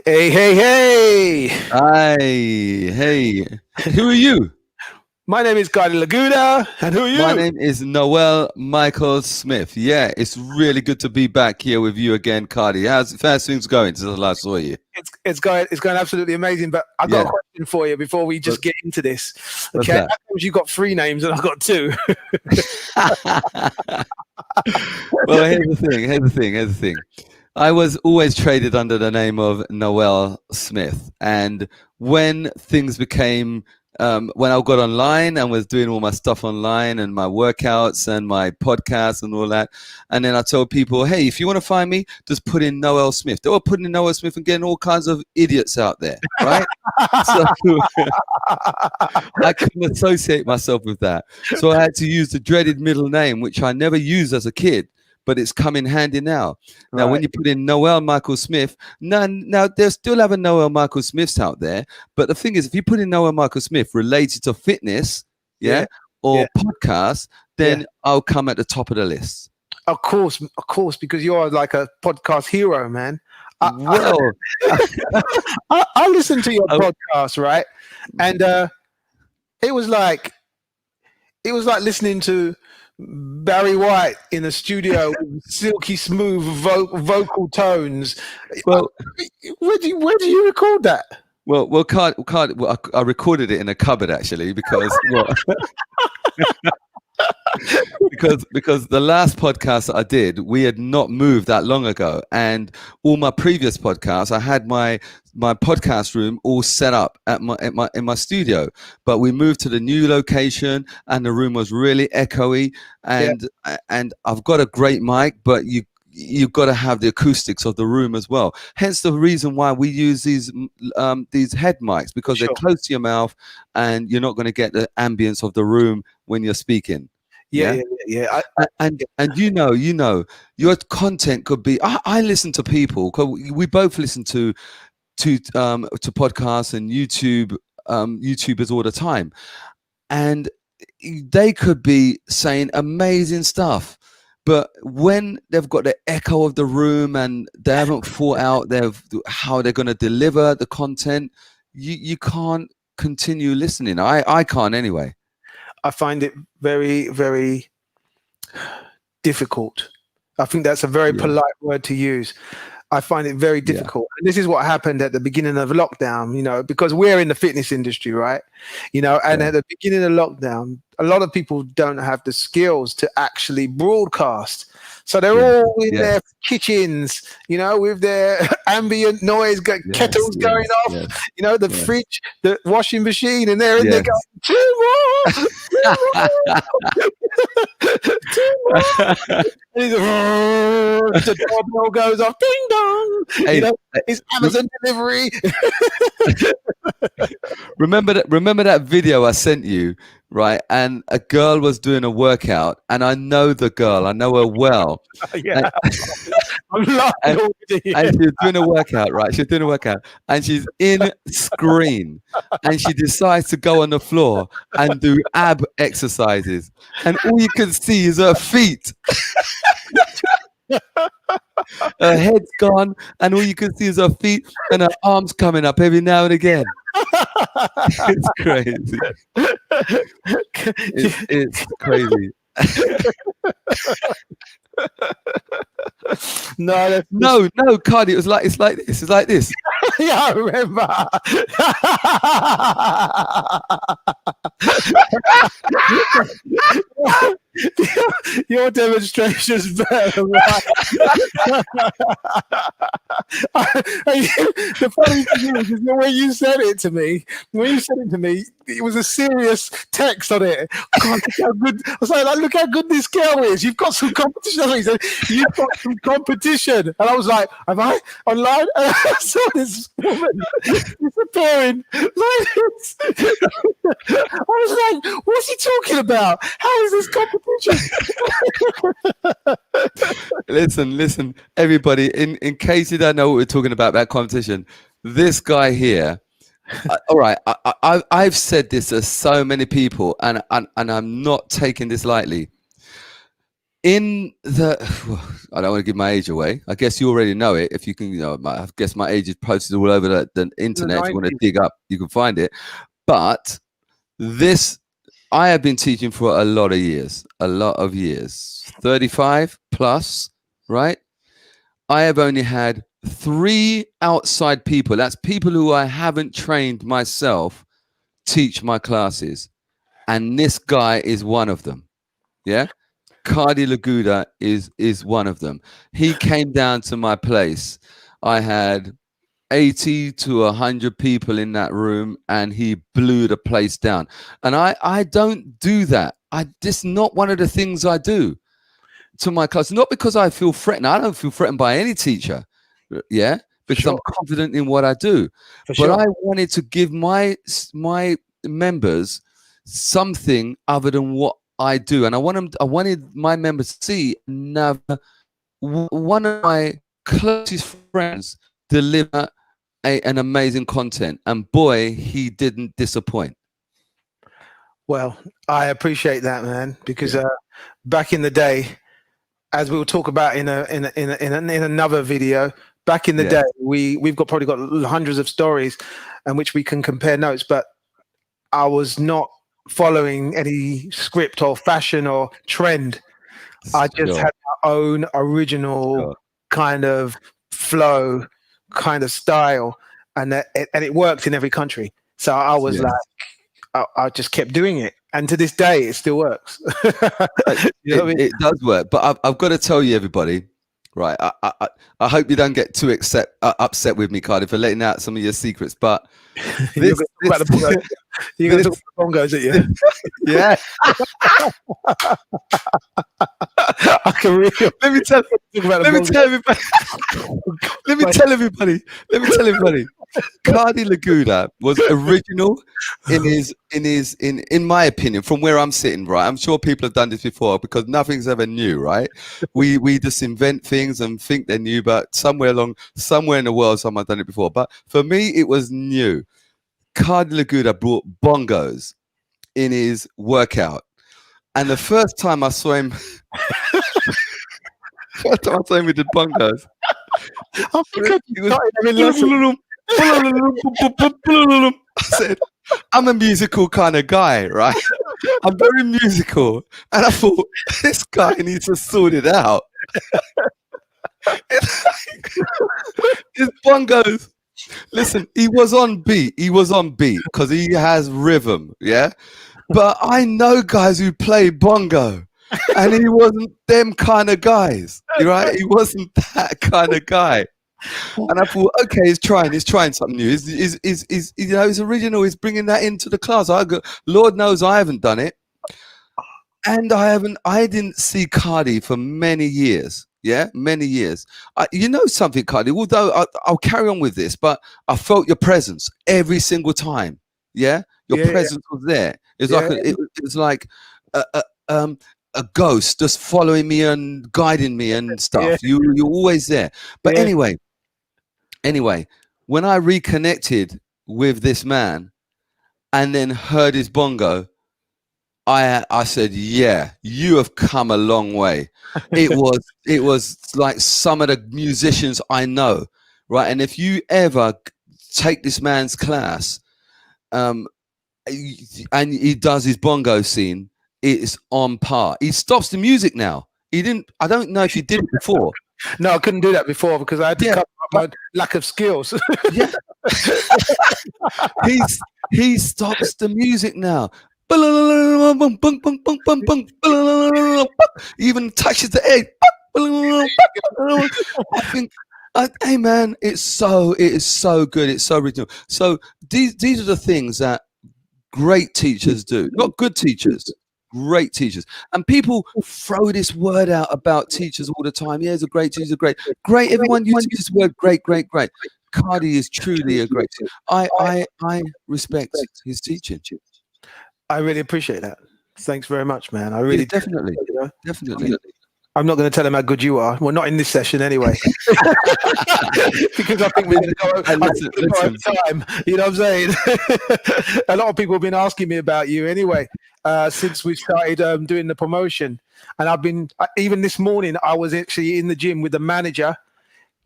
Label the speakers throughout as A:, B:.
A: Hey, hey, hey!
B: Hi, hey, who are you?
A: My name is Cardi Laguna, and who are
B: My
A: you?
B: name is Noel Michael Smith. Yeah, it's really good to be back here with you again, Cardi. How's things going since I last saw you?
A: It's going absolutely amazing. But I've got a
B: Yeah,
A: question for you before we
B: what,
A: just get into this.
B: what's
A: Okay,
B: that?
A: how comes you got three names and I've got two?
B: Well, here's the thing. I was always traded under the name of Noel Smith, and when things became when I got online and was doing all my stuff online and my workouts and my podcasts and all that, and then I told people, hey, if you want to find me, just put in Noel Smith. They were putting in Noel Smith and getting all kinds of idiots out there, right? So I couldn't associate myself with that. So I had to use the dreaded middle name, which I never used as a kid, but it's come in handy now. Now, when
A: Right.
B: you put in Noel Michael Smith, now there's still other Noel Michael Smiths out there. But the thing is, if you put in Noel Michael Smith related to fitness,
A: Yeah.
B: yeah, or
A: Yeah.
B: podcast,
A: Yeah.
B: then I'll come at the top of the list.
A: Of course, because you're like a podcast hero, man. I, I,
B: Well,
A: I listened to your
B: oh,
A: podcast, right? And it was like it was like listening to Barry White in a studio with silky smooth vocal tones.
B: well,
A: Where do you record that?
B: I recorded it in a cupboard actually because well, because the last podcast that I did, we had not moved that long ago, and all my previous podcasts, I had my podcast room all set up in my studio, but we moved to the new location, and the room was really echoey,
A: Yeah,
B: and I've got a great mic, but you've got to have the acoustics of the room as well. Hence the reason why we use these head mics, because they're
A: sure.
B: close to your mouth, and you're not going to get the ambience of the room when you're speaking.
A: Yeah,
B: Yeah.
A: yeah, yeah, yeah.
B: And your content could be. I listen to people. 'Cause we both listen to podcasts and YouTubers all the time, and they could be saying amazing stuff. But when they've got the echo of the room and they haven't thought out how they're going to deliver the content, you can't continue listening. I can't anyway.
A: I find it very, very difficult. I think that's a very
B: Yeah,
A: polite word to use. I find it very
B: yeah,
A: difficult. And this is what happened at the beginning of lockdown, because we're in the fitness industry, right? And
B: yeah,
A: at the beginning of lockdown, a lot of people don't have the skills to actually broadcast. So
B: yeah,
A: they're all in
B: yes,
A: their kitchens, with their ambient noise,
B: yes,
A: kettles going
B: yes,
A: off,
B: yes,
A: the
B: yes,
A: fridge, the washing machine, and they're in there
B: yes.
A: going, two more, two more, two more. And the doorbell goes off, ding dong.
B: Hey,
A: It's
B: re-
A: Amazon delivery.
B: remember that video I sent you, right? And a girl was doing a workout, and I know the girl, I know her well, and
A: Yeah, I'm laughing
B: and,
A: already.
B: and she's doing a workout, right? She's doing a workout, and she's in screen, and she decides to go on the floor and do ab exercises, and all you can see is her feet. Her head's gone, and all you can see is her feet and her arms coming up every now and again. It's crazy. It's crazy.
A: No, that's
B: No, Cardi. It's like this. It's like this.
A: yeah, I remember. Your demonstration's better. Right? The funny thing is that when you said it to me, it was a serious text on it. God, look how good! I was like, look how good this girl is. You've got some competition. That's what he said. You've got some competition, and I was like, am I online? And I saw this woman disappearing like this. I was like, what's he talking about? How is this competition?
B: Listen, everybody. In case you don't know what we're talking about, that competition. This guy here. All right, I've said this to so many people, and I'm not taking this lightly. in the, I don't want to give my age away. I guess you already know it. If you can, I guess my age is posted all over the internet. If you want to dig up, you can find it. But this, I have been teaching for a lot of years, 35 plus, right? I have only had 3 outside people. That's people who I haven't trained myself teach my classes. And this guy is one of them. Yeah. Cardi Laguda is one of them. He came down to my place. I had 80 to 100 people in that room, and he blew the place down. And I don't do that. This not one of the things I do to my class. Not because I feel threatened. I don't feel threatened by any teacher. Yeah, because I'm confident in what I do. But I wanted to give my members something other than what I do, and I wanted my members to see one of my closest friends deliver an amazing content, and boy, he didn't disappoint.
A: Well, I appreciate that, man, because back in the day, as we will talk about in another video, back in the day, we've probably got hundreds of stories in which we can compare notes, but I was not following any script or fashion or trend. I just had my own original kind of flow, kind of style, and it worked in every country. So I was like, I just kept doing it, and to this day, it still works.
B: It does work, but I've got to tell you, everybody, right? I hope you don't get too upset with me, Cardi, for letting out some of your secrets. But you're going to talk about the bongos, at you? Yeah. I can really. Let me tell everybody. Cardi Laguda was original in my opinion, from where I'm sitting, right? I'm sure people have done this before because nothing's ever new, right? We just invent things and think they're new, but somewhere in the world, someone's done it before. But for me, it was new. Cardi Laguda brought bongos in his workout, and the first time I saw him, with the bongos, I said, I'm a musical kind of guy, right? I'm very musical, and I thought this guy needs to sort it out. His bongos. Listen, he was on beat because he has rhythm, yeah? But I know guys who play bongo, and he wasn't them kind of guys, right? He wasn't that kind of guy. And I thought, okay, he's trying something new. He's original, he's bringing that into the class. Lord knows I haven't done it. And I didn't see Cardi for many years. Yeah, many years. You know something, Cardi, although I'll carry on with this, but I felt your presence every single time. Yeah, your presence was there. It was like a ghost just following me and guiding me and stuff. You're always there. But anyway, when I reconnected with this man and then heard his bongo, I said, yeah, you have come a long way. It was like some of the musicians I know, right? And if you ever take this man's class, and he does his bongo scene, it's on par. He stops the music now. I don't know if he did it before.
A: No, I couldn't do that before because I had to cover up my lack of skills.
B: He stops the music now. Even touches the egg. I think, hey man, it is so good. It's so original. So these are the things that great teachers do. Not good teachers, great teachers. And people throw this word out about teachers all the time. Yeah, he's a great teacher, great. Everyone uses this word, great. Cardi is truly a great teacher. I respect his teaching.
A: I really appreciate that. Thanks very much, man. I really
B: definitely.
A: I'm not going to tell him how good you are. Well, not in this session anyway. Because I think we're going to go over time. You know what I'm saying? A lot of people have been asking me about you anyway, since we started doing the promotion. And I've been even this morning. I was actually in the gym with the manager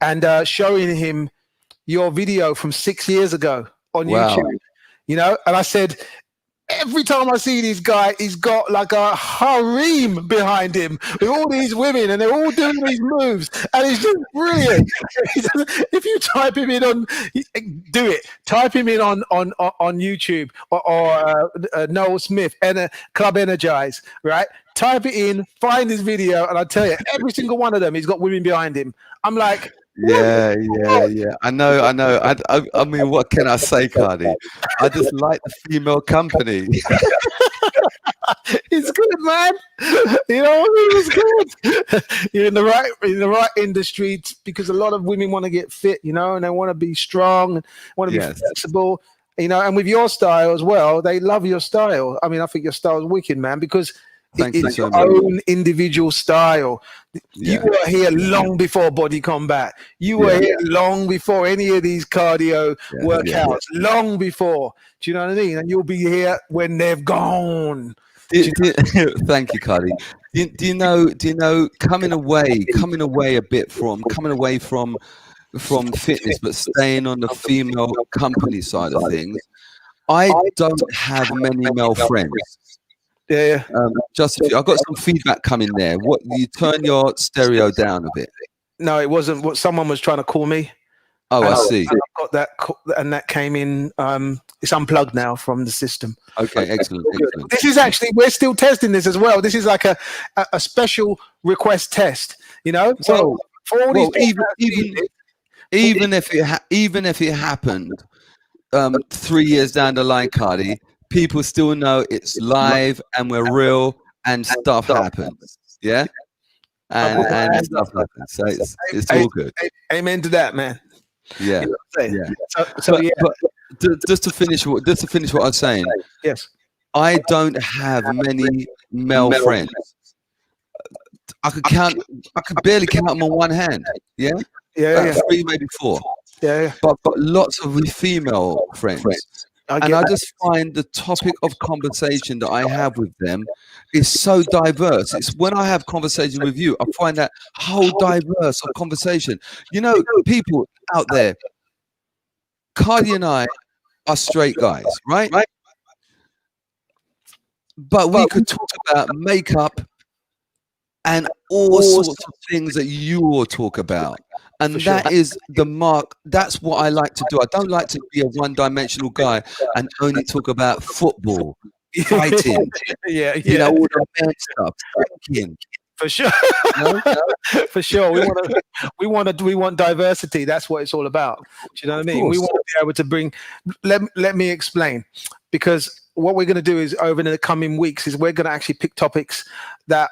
A: and showing him your video from 6 years ago on
B: Wow.
A: YouTube. And I said, every time I see this guy, he's got like a harem behind him with all these women, and they're all doing these moves, and it's just brilliant. If you type him in type him in on YouTube or Noel Smith and Club Energize, right? Type it in, find his video, and I tell you, every single one of them, he's got women behind him. I'm like,
B: yeah. I know. I mean, what can I say, Cardi? I just like the female company.
A: It's good, man. It's good. You're in the right industry, because a lot of women want to get fit, and they want to be strong and want to be flexible, and with your style as well, they love your style. I mean, I think your style is wicked, man, because it's your own individual style. You were here long before Body Combat. You were here long before any of these cardio workouts. Long before. Do you know what I mean? And you'll be here when they've gone.
B: Thank you, Cardi. Do you know coming away from fitness, but staying on the female company side of things, I don't have many male friends.
A: Yeah.
B: Just I've got some feedback coming there. What, you turn your stereo down a bit?
A: No, it wasn't. What someone was trying to call me.
B: Oh, I see.
A: And I've got that, and that came in. It's unplugged now from the system.
B: Okay, excellent.
A: This is actually, we're still testing this as well. This is like a special request test. So for all these
B: even if it happened 3 years down the line, Cardi, people still know it's live and we're real and stuff happens. Yeah. And stuff happens. So it's all good.
A: Amen to that, man.
B: Yeah.
A: So
B: just to finish what I was saying.
A: Yes.
B: I don't have many male friends. I could barely count them on one hand. Yeah.
A: Yeah.
B: 3, maybe 4.
A: Yeah.
B: But I've got lots of female friends. I just find the topic of conversation that I have with them is so diverse. It's when I have conversation with you, I find that whole diverse of conversation. People out there, Cardi and I are straight guys, right? But we could talk about makeup and all sorts of things that you all talk about. And that is the mark. That's what I like to do. I don't like to be a one-dimensional guy and only talk about football, fighting, all the men stuff, drinking.
A: For sure. For sure. We want diversity. That's what it's all about. Do you know what I mean? We want to be able to bring. Let me explain, because what we're going to do is over the coming weeks is we're going to actually pick topics that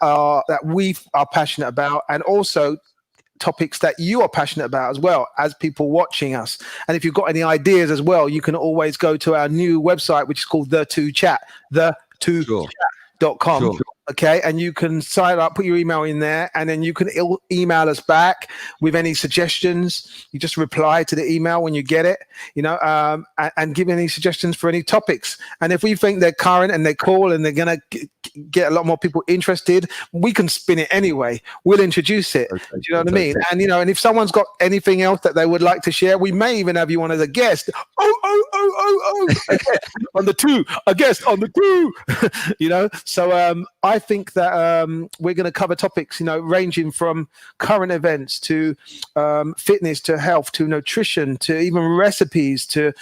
A: we are passionate about, and also topics that you are passionate about as well as people watching us. And if you've got any ideas as well, you can always go to our new website, which is called The2Chat, the2chat.com. Sure. Okay, and you can sign up, put your email in there, and then you can email us back with any suggestions. You just reply to the email when you get it, and give any suggestions for any topics. And if we think they're current and they're cool and they're gonna get a lot more people interested, we can spin it anyway. We'll introduce it. Okay. Do you know what I mean? And and if someone's got anything else that they would like to share, we may even have you on as a guest. On the 2, a guest on the 2. So I think that we're going to cover topics, ranging from current events to fitness, to health, to nutrition, to even recipes, to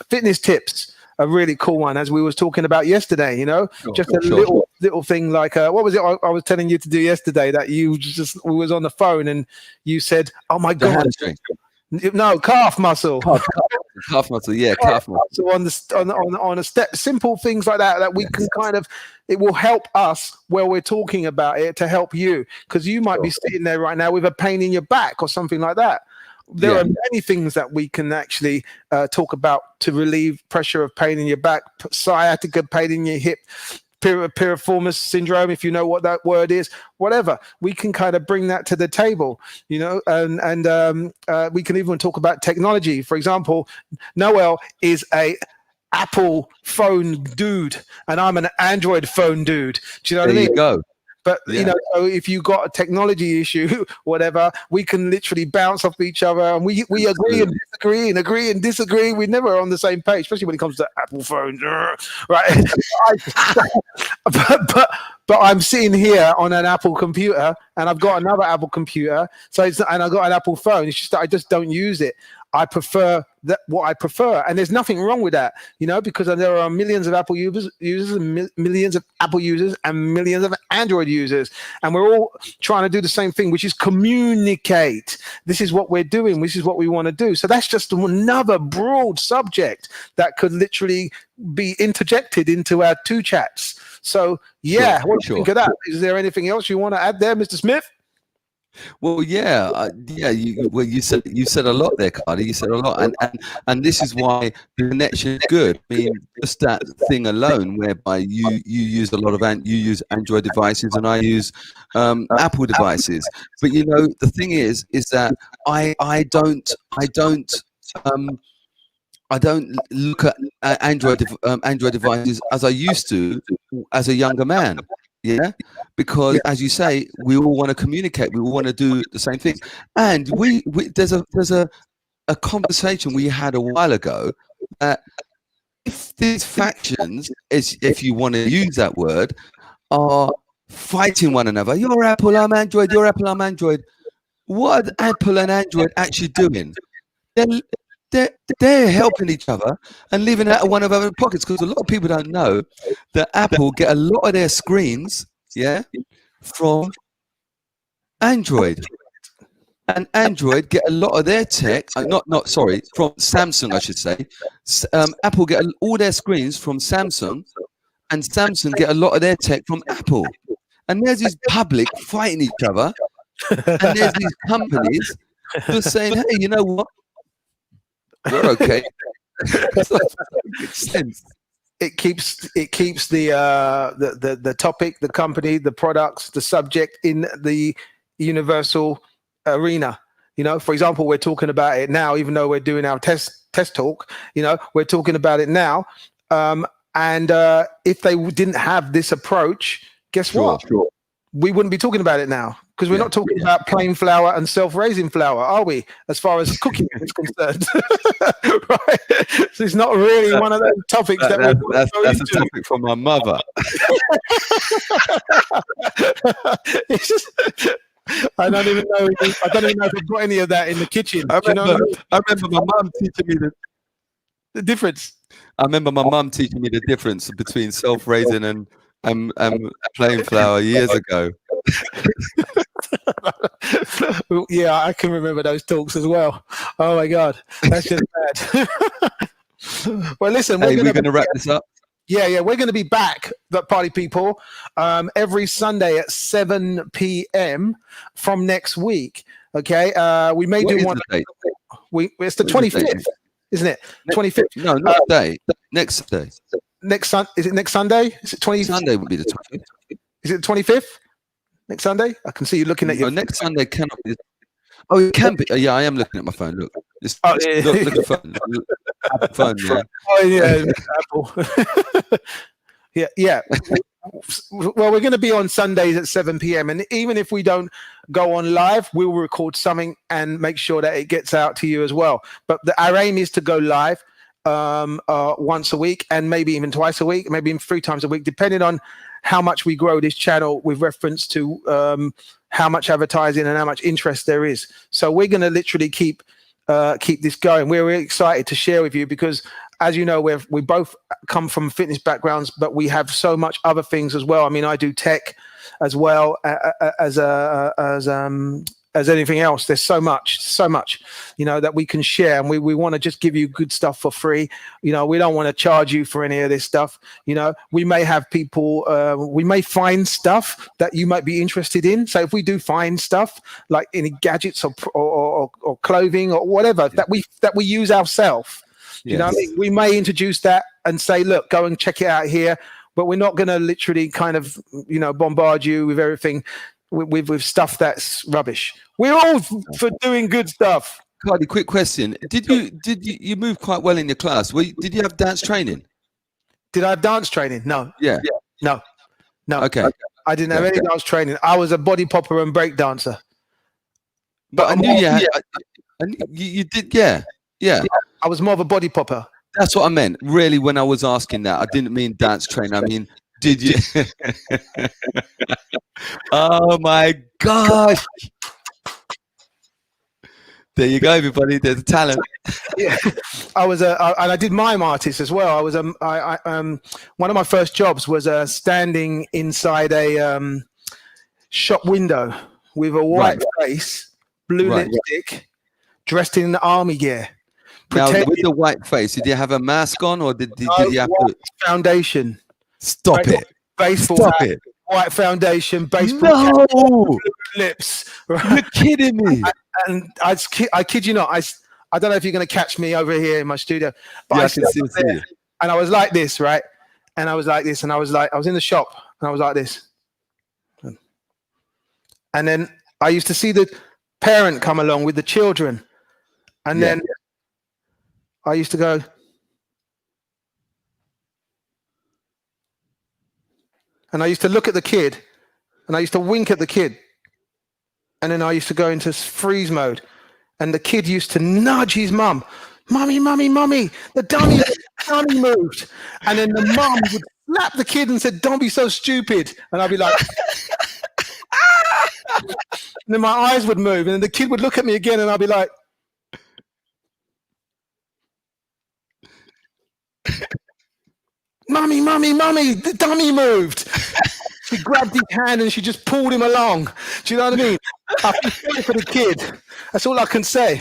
A: fitness tips. A really cool one, as we was talking about yesterday. Little thing like what was it I was telling you to do yesterday that we was on the phone and you said, "Oh my God." No, calf muscle.
B: Calf muscle, yeah, calf muscle.
A: So on a step, simple things like that we can kind of, it will help us while we're talking about it to help you, because you might be sitting there right now with a pain in your back or something like that. There are many things that we can actually talk about to relieve pressure of pain in your back, sciatica, pain in your hip, piriformis syndrome, if you know what that word is, whatever. We can kind of bring that to the table, and we can even talk about technology. For example, Noel is a Apple phone dude, and I'm an Android phone dude. Do you know what I
B: There
A: mean?
B: you go.
A: But
B: Yeah.
A: you know, so if you got a technology issue, whatever, we can literally bounce off each other, and we agree and disagree and agree and disagree. We're never on the same page, especially when it comes to Apple phones, right? but I'm sitting here on an Apple computer, and I've got another Apple computer, and I've got an Apple phone. It's just that I just don't use it. I prefer what I prefer, and there's nothing wrong with that, you know, because there are millions of Apple users and millions of Apple users and millions of Android users, and we're all trying to do the same thing, which is communicate. This is what we're doing. This is what we want to do. So that's just another broad subject that could literally be interjected into our two chats. So yeah,
B: Sure,
A: what do you
B: sure.
A: think of that? Is there anything else you want to add there, Mr. Smith?
B: Well, yeah. You said a lot there, Carly. You said a lot, and this is why the connection is good. I mean, just that thing alone, whereby you use a lot of you use Android devices and I use Apple devices. But you know, the thing is that I don't look at Android devices as I used to as a younger man. Yeah, because as you say, we all want to communicate. We all want to do the same thing. And there's a conversation we had a while ago that if these factions, if you want to use that word, are fighting one another. You're Apple, I'm Android. You're Apple, I'm Android. What are Apple and Android actually doing? They're helping each other and living out of one of our own pockets, because a lot of people don't know that Apple get a lot of their screens, from Android, and Android get a lot of their tech. From Samsung, I should say. Apple get all their screens from Samsung, and Samsung get a lot of their tech from Apple. And there's this public fighting each other, and there's these companies just saying, "Hey, you know what? We're okay." Makes sense.
A: It keeps the topic, the company, the products, the subject in the universal arena. You know, for example, we're talking about it now, even though we're doing our test talk. You know, we're talking about it now. And if they didn't have this approach, guess what? Sure. We wouldn't be talking about it now, because we're not talking about plain flour and self-raising flour, are we? As far as cooking is concerned, right? So it's not really one of those topics
B: that's a topic from my mother.
A: It's just, I don't even know if I've got any of that in the kitchen.
B: I remember my mum teaching me
A: the difference.
B: I remember my mum teaching me the difference between self-raising and plain flour years ago.
A: Yeah, I can remember those talks as well. Oh my God, that's just bad. Well, listen,
B: we're going to wrap this up.
A: Yeah, we're going to be back, the party people, every Sunday at 7 p.m. from next week. Okay, we may do one. It's the 25th, isn't it? 25th.
B: No, not today. Next day.
A: Is it next Sunday? Is it 20?
B: Sunday would be the 25th.
A: Is it the 25th? Next Sunday? I can see you looking at your.
B: Next Sunday cannot be. Oh, it can be. Yeah, I am looking at my phone. Look. Look at the phone. Apple phone, yeah.
A: Oh yeah, Apple. yeah. Well, we're going to be on Sundays at 7 p.m. and even if we don't go on live, we'll record something and make sure that it gets out to you as well. But our aim is to go live once a week, and maybe even twice a week, maybe even 3 times a week, depending on how much we grow this channel with reference to how much advertising and how much interest there is. So we're going to literally keep this going. We're really excited to share with you because, as you know, we both come from fitness backgrounds, but we have so much other things as well. I mean, I do tech as well as anything else. There's so much, you know, that we can share, and we want to just give you good stuff for free. You know, we don't want to charge you for any of this stuff. You know, we may have people, we may find stuff that you might be interested in. So if we do find stuff like any gadgets or clothing or whatever that we use ourselves, you know what I mean? We may introduce that and say, look, go and check it out here, but we're not going to literally kind of, you know, bombard you with everything with stuff that's rubbish. We're all for doing good stuff.
B: Cardi, quick question. Did you move quite well in your class? Did you have dance training?
A: Did I have dance training? No.
B: Yeah.
A: No.
B: Okay.
A: I didn't have any dance training. I was a body popper and break dancer.
B: But I knew you had. You did. Yeah.
A: I was more of a body popper.
B: That's what I meant. Really, when I was asking that, I didn't mean dance trainer. I mean, did you? Oh my gosh! There you go, everybody. There's a talent.
A: Yeah, and I did mime artist as well. I was one of my first jobs was standing inside a shop window with a white face, blue lipstick, dressed in army gear.
B: Now, with the white face, did you have a mask on, or did you have to
A: foundation?
B: Stop it!
A: Baseball
B: Stop
A: hat,
B: it!
A: White foundation, baseball cap, blue lips.
B: You're kidding me!
A: And I kid you not. I don't know if you're going to catch me over here in my studio, but
B: Yeah,
A: I
B: I can still see you.
A: and I was like this, right? And I was like this, and I was in the shop, and I was like this. And then I used to see the parent come along with the children, and then I used to go, and I used to look at the kid, and I used to wink at the kid, and then I used to go into freeze mode, and the kid used to nudge his mum, "Mummy, mummy, mummy, the dummy moved," and then the mum would slap the kid and said, "Don't be so stupid," and I'd be like, and then my eyes would move, and then the kid would look at me again, and I'd be like, "Mummy, mummy, mummy, the dummy moved." She grabbed his hand and she just pulled him along. Do you know what I mean? I feel sorry for the kid. That's all I can say.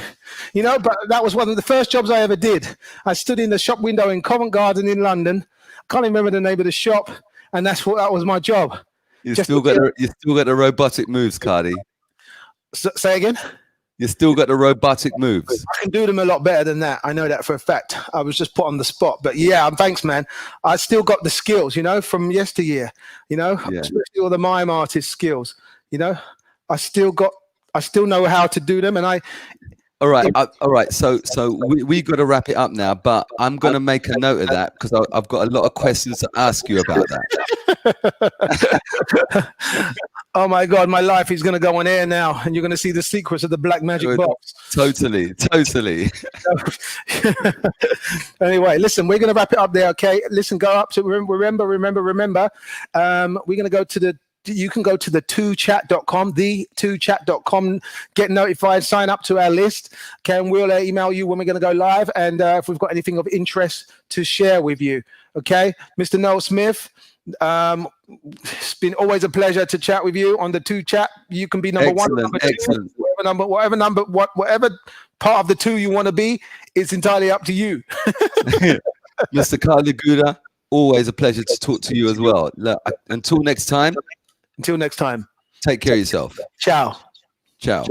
A: You know, but that was one of the first jobs I ever did. I stood in the shop window in Covent Garden in London. Can't remember the name of the shop, and that was my job.
B: You still got the robotic moves, Cardi.
A: Say again?
B: You still got the robotic moves.
A: I can do them a lot better than that. I know that for a fact. I was just put on the spot. But yeah, thanks, man. I still got the skills, you know, from yesteryear, you know, especially all the mime artist skills, you know. I still know how to do them. And
B: All right. So we got to wrap it up now, but I'm going to make a note of that because I've got a lot of questions to ask you about that.
A: Oh my God, my life is going to go on air now, and you're going to see the secrets of the black magic box.
B: Totally.
A: Anyway, listen, we're going to wrap it up there, okay? Listen, go up to remember. We're going to go to you can go to the2chat.com, the2chat.com, get notified, sign up to our list. Okay, and we'll email you when we're going to go live, and if we've got anything of interest to share with you. Okay, Mr. Noel Smith. It's been always a pleasure to chat with you on the 2Chat. You can be number one, number two, whatever part of the two you want to be. It's entirely up to you.
B: Mr. Cardi Guda, always a pleasure to talk to you as well. Look, until next time.
A: Until next time.
B: Take care of yourself.
A: Ciao.
B: Ciao.